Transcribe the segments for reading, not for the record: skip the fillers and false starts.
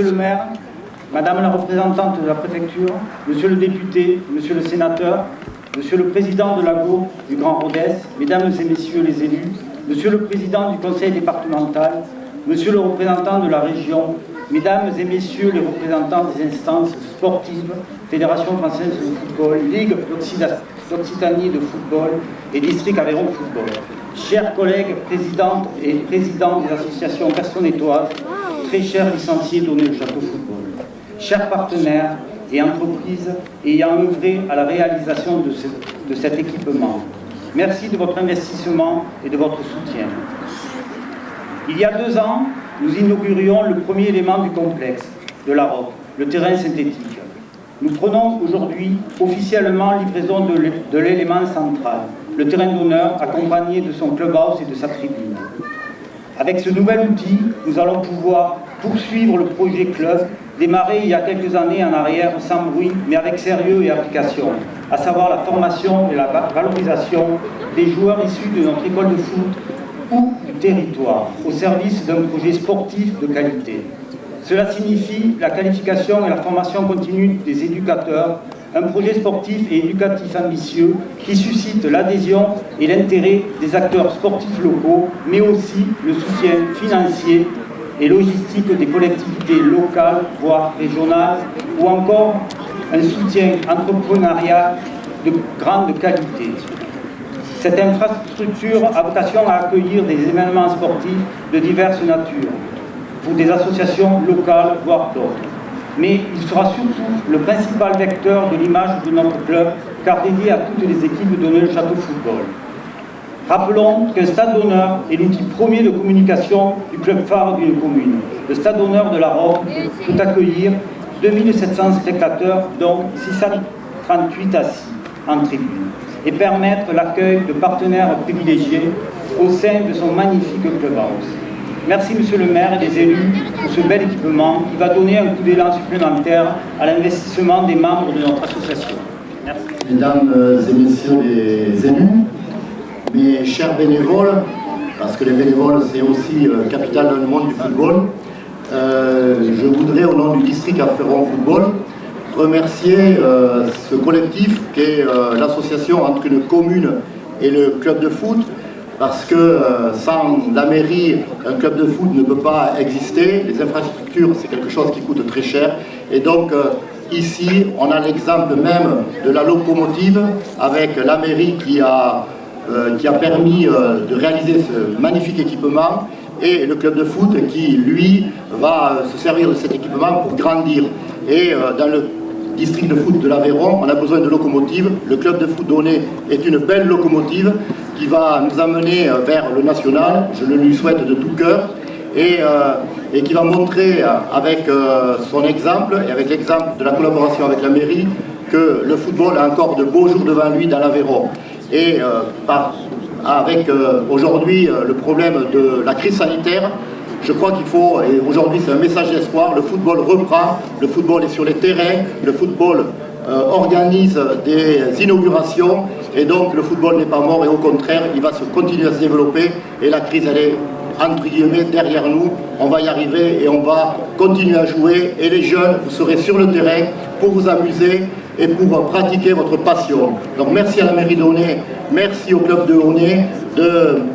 Monsieur le maire, Madame la représentante de la préfecture, Monsieur le député, Monsieur le sénateur, Monsieur le président de l'AGO du Grand Rodez, Mesdames et Messieurs les élus, Monsieur le président du conseil départemental, Monsieur le représentant de la région, Mesdames et Messieurs les représentants des instances sportives, Fédération française de football, Ligue d'Occitanie de football et District Aveyron Football, chers collègues présidentes et présidents des associations castonetoises, très chers licenciés donnés au Château Football, chers partenaires et entreprises ayant œuvré à la réalisation de cet équipement. Merci de votre investissement et de votre soutien. Il y a 2 ans, nous inaugurions le premier élément du complexe de la ROC, le terrain synthétique. Nous prenons aujourd'hui officiellement livraison de l'élément central, le terrain d'honneur accompagné de son clubhouse et de sa tribune. Avec ce nouvel outil, nous allons pouvoir poursuivre le projet club démarré il y a quelques années en arrière sans bruit, mais avec sérieux et application, à savoir la formation et la valorisation des joueurs issus de notre école de foot ou du territoire, au service d'un projet sportif de qualité. Cela signifie la qualification et la formation continue des éducateurs, un projet sportif et éducatif ambitieux qui suscite l'adhésion et l'intérêt des acteurs sportifs locaux, mais aussi le soutien financier et logistique des collectivités locales, voire régionales, ou encore un soutien entrepreneurial de grande qualité. Cette infrastructure a vocation à accueillir des événements sportifs de diverses natures, pour des associations locales, voire d'autres. Mais il sera surtout le principal vecteur de l'image de notre club, car dédié à toutes les équipes de le Château Football. Rappelons qu'un stade d'honneur est l'outil premier de communication du club phare d'une commune. Le stade d'honneur de la ROC peut accueillir 2700 spectateurs, dont 638 assis en tribune, et permettre l'accueil de partenaires privilégiés au sein de son magnifique clubhouse. Merci Monsieur le maire et les élus pour ce bel équipement qui va donner un coup d'élan supplémentaire à l'investissement des membres de notre association. Merci. Mesdames et Messieurs les élus, mes chers bénévoles, parce que les bénévoles c'est aussi capital dans le monde du football, je voudrais au nom du district Aveyron Football remercier ce collectif qui est l'association entre une commune et le club de foot, parce que sans la mairie, un club de foot ne peut pas exister. Les infrastructures, c'est quelque chose qui coûte très cher. Et donc, ici, on a l'exemple même de la locomotive avec la mairie qui a permis de réaliser ce magnifique équipement, et le club de foot qui, lui, va se servir de cet équipement pour grandir. Et dans le district de foot de l'Aveyron, on a besoin de locomotives. Le club de foot donné est une belle locomotive qui va nous amener vers le national, je le lui souhaite de tout cœur, et qui va montrer avec son exemple et avec l'exemple de la collaboration avec la mairie que le football a encore de beaux jours devant lui dans l'Aveyron. Et avec aujourd'hui le problème de la crise sanitaire, je crois qu'il faut, et aujourd'hui c'est un message d'espoir, le football reprend, le football est sur les terrains, le football organise des inaugurations, et donc le football n'est pas mort, et au contraire il va continuer à se développer, et la crise elle est entre guillemets derrière nous, on va y arriver et on va continuer à jouer, et les jeunes, vous serez sur le terrain pour vous amuser et pour pratiquer votre passion. Donc merci à la mairie de Honnay, merci au club de Honnay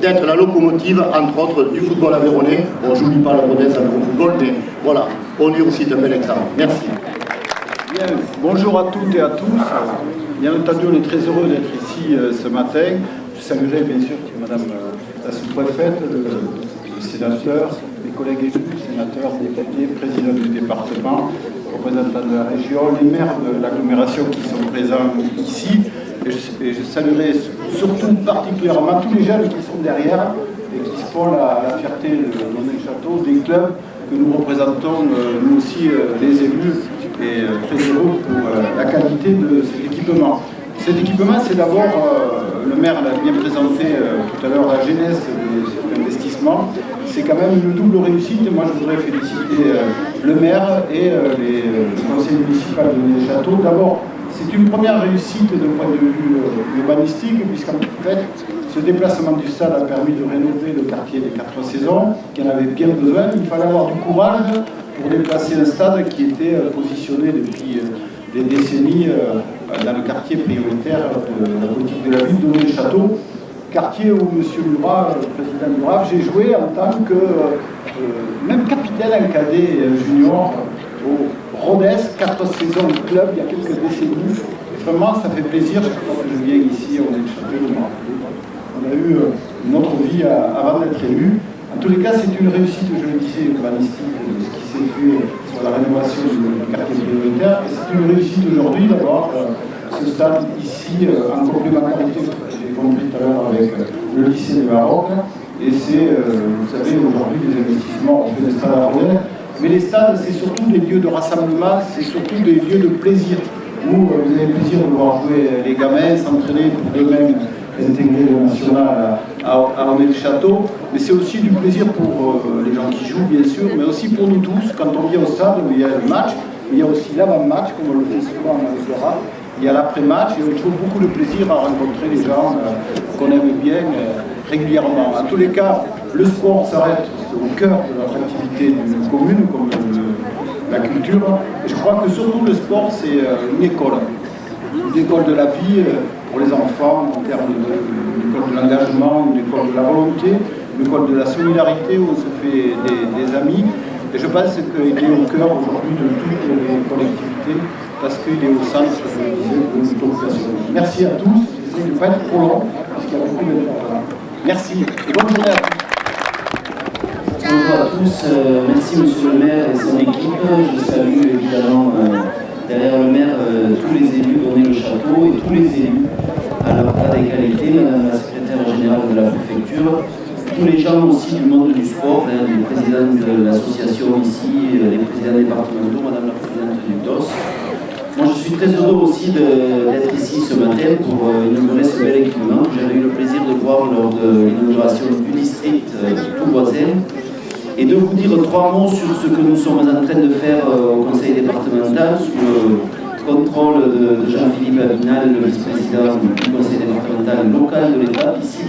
d'être la locomotive, entre autres, du football aveyronnais. Bon, je n'oublie pas le Rodez avec le football, mais voilà, Honnay aussi est un bel exemple. Merci. Bien, bonjour à toutes et à tous. Bien entendu, on est très heureux d'être ici ce matin. Je saluerai bien sûr Madame la sous-préfète, le sénateur, les collègues élus, sénateurs, députés, présidents du département, représentants de la région, les maires de l'agglomération qui sont présents ici. Et je saluerai surtout particulièrement tous les jeunes qui sont derrière et qui font la fierté de Château, des clubs que nous représentons, nous aussi les élus, et très heureux pour la qualité de cet équipement. Cet équipement, c'est d'abord, le maire l'a bien présenté tout à l'heure, la genèse de cet investissement. C'est quand même une double réussite. Moi, je voudrais féliciter le maire et le conseil municipal de Château. D'abord, c'est une première réussite d'un point de vue urbanistique, puisqu'en fait, ce déplacement du stade a permis de rénover le quartier des 4 saisons, qui en avait bien besoin. Il fallait avoir du courage pour déplacer un stade qui était positionné depuis des décennies dans le quartier prioritaire de la politique de la ville d'Onet-le-Château, quartier où M. Murat, le président Murat, j'ai joué en tant que même capitaine en cadet junior au Rodez, 4 saisons de club il y a quelques décennies. Et vraiment, ça fait plaisir chaque fois que je viens ici à Onet-le-Château de me rappeler. On a eu une autre vie avant d'être élu. En tous les cas, c'est une réussite, je le disais, urbanistique, ce qui s'est fait sur la rénovation du quartier prioritaire. Et c'est une réussite aujourd'hui d'avoir ce stade ici en complémentarité, j'ai compris tout à l'heure avec le lycée de Maroc. Et c'est, vous savez, aujourd'hui, des investissements, on fait des stades à Rodez. Mais les stades, c'est surtout des lieux de rassemblement, c'est surtout des lieux de plaisir, où vous avez le plaisir de voir jouer les gamins, s'entraîner pour eux-mêmes intégrer le national à Onet-le-Château, mais c'est aussi du plaisir pour les gens qui jouent, bien sûr, mais aussi pour nous tous, quand on vient au stade où il y a le match, il y a aussi l'avant-match, comme on le fait souvent avec le rap, il y a l'après-match, et on trouve beaucoup de plaisir à rencontrer les gens qu'on aime bien régulièrement. En tous les cas, le sport s'arrête au cœur de notre activité d'une commune, comme la culture, et je crois que surtout le sport, c'est une école de la vie, pour les enfants, en termes d'une école de l'engagement, une école de la volonté, une école de la solidarité où on se fait des amis. Et je pense qu'il est au cœur aujourd'hui de toutes les collectivités parce qu'il est au centre, je le disais, de notre population. Merci à tous. J'essaie de ne pas être trop long parce qu'il y a beaucoup d'intervenants. Merci et bonne journée à tous. Bonjour à tous. Merci Monsieur le maire et son équipe. Je salue évidemment derrière le maire tous les élus d'Onet-le-Château et tous les élus à leur grade d'égalité, Madame la secrétaire générale de la préfecture, tous les gens aussi du monde du sport, les présidents de l'association ici, les présidents départementaux, Madame la présidente du DOS. Moi je suis très heureux aussi d'être ici ce matin pour inaugurer ce bel équipement que j'avais eu le plaisir de voir lors de l'inauguration du district tout voisin. Et de vous dire 3 mots sur ce que nous sommes en train de faire au conseil départemental, sous le contrôle de Jean-Philippe Abinal, le vice-président du conseil départemental local de l'État, ici.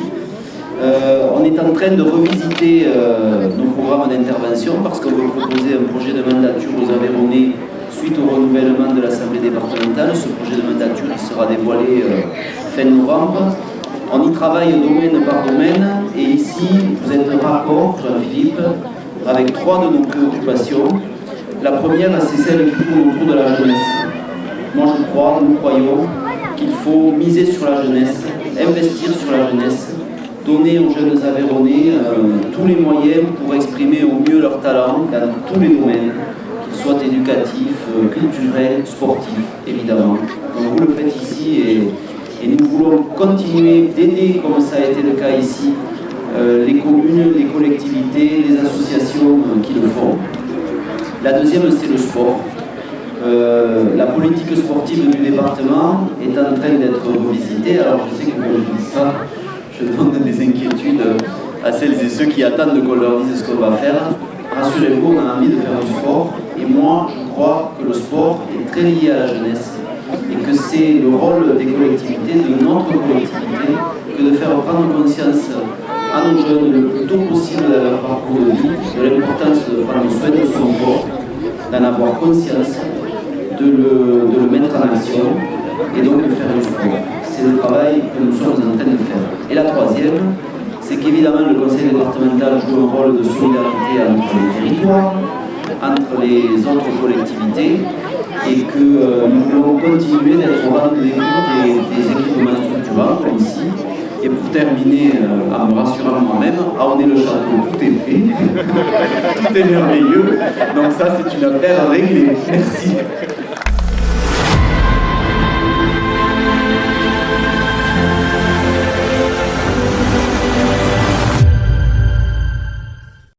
On est en train de revisiter nos programmes d'intervention parce qu'on veut proposer un projet de mandature aux Aveyronnais suite au renouvellement de l'Assemblée départementale. Ce projet de mandature il sera dévoilé fin novembre. On y travaille domaine par domaine et ici vous êtes raccord, Jean-Philippe, avec 3 de nos préoccupations. La première, c'est celle qui tourne autour de la jeunesse. Moi, nous croyons qu'il faut miser sur la jeunesse, investir sur la jeunesse, donner aux jeunes Aveyronnais tous les moyens pour exprimer au mieux leur talent dans tous les domaines, qu'ils soient éducatifs, culturels, sportifs, évidemment. Donc vous le faites ici et nous voulons continuer d'aider, comme ça a été le cas ici, les communes, les collectivités, les associations qui le font. La deuxième, c'est le sport. La politique sportive du département est en train d'être revisitée. Alors je sais que quand je dis ça, je donne des inquiétudes à celles et ceux qui attendent qu'on leur dise ce qu'on va faire. Rassurez-vous, on a envie de faire du sport. Et moi, je crois que le sport est très lié à la jeunesse. Et que c'est le rôle des collectivités, de notre collectivité, que de faire prendre conscience à nos jeunes le plus tôt possible dans leur parcours de vie, de l'importance de prendre soin de son corps, d'en avoir conscience, de le mettre en action et donc de faire du sport. C'est le travail que nous sommes en train de faire. Et la troisième, c'est qu'évidemment le conseil départemental joue un rôle de solidarité entre les territoires, entre les autres collectivités, et que nous voulons continuer d'être au rendez-vous des équipements structurants comme ici. Et pour terminer, en me rassurant moi-même, à Onet-le-Château, tout est fait, tout est merveilleux. Donc ça, c'est une affaire réglée. Merci.